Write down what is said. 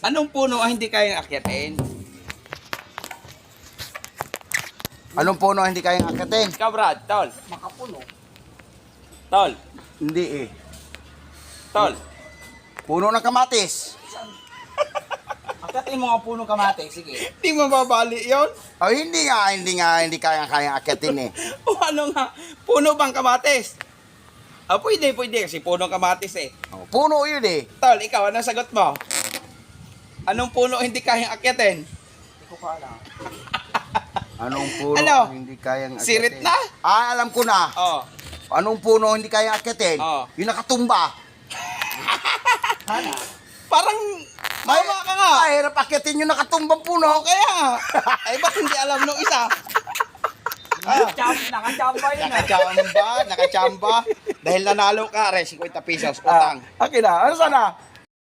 Anong puno ang hindi kayang akyatin? Anong puno ang hindi kayang akitin? Ikaw, Brad, tol. Makapuno. Tol. Hindi eh. Tol. Puno ng kamatis. Akyatin mo nga puno kamate, sige. Hindi mo babali yun? Oh, hindi kayang akitin eh. O ano nga, puno bang kamatis? Ah, pwede kasi puno kamatis eh. Oh, puno yun eh. Tol, ikaw, anong sagot mo? Anong puno hindi kayang akyatin? Hindi ko pa alam. Anong puno Ano? ang hindi kayang akitin? Sirit na? Ah, alam ko na. Oh. Anong puno hindi kayang akitin? Oh. Yung nakatumba. Parang, mama ka nga. Mahirap akitin yung nakatumbang puno. Kaya nga. Ay, ba't hindi alam nung isa? Nakachamba yun Nakachamba. Dahil nanalo ka, 50 pesos, utang. Akin na. Ano sana?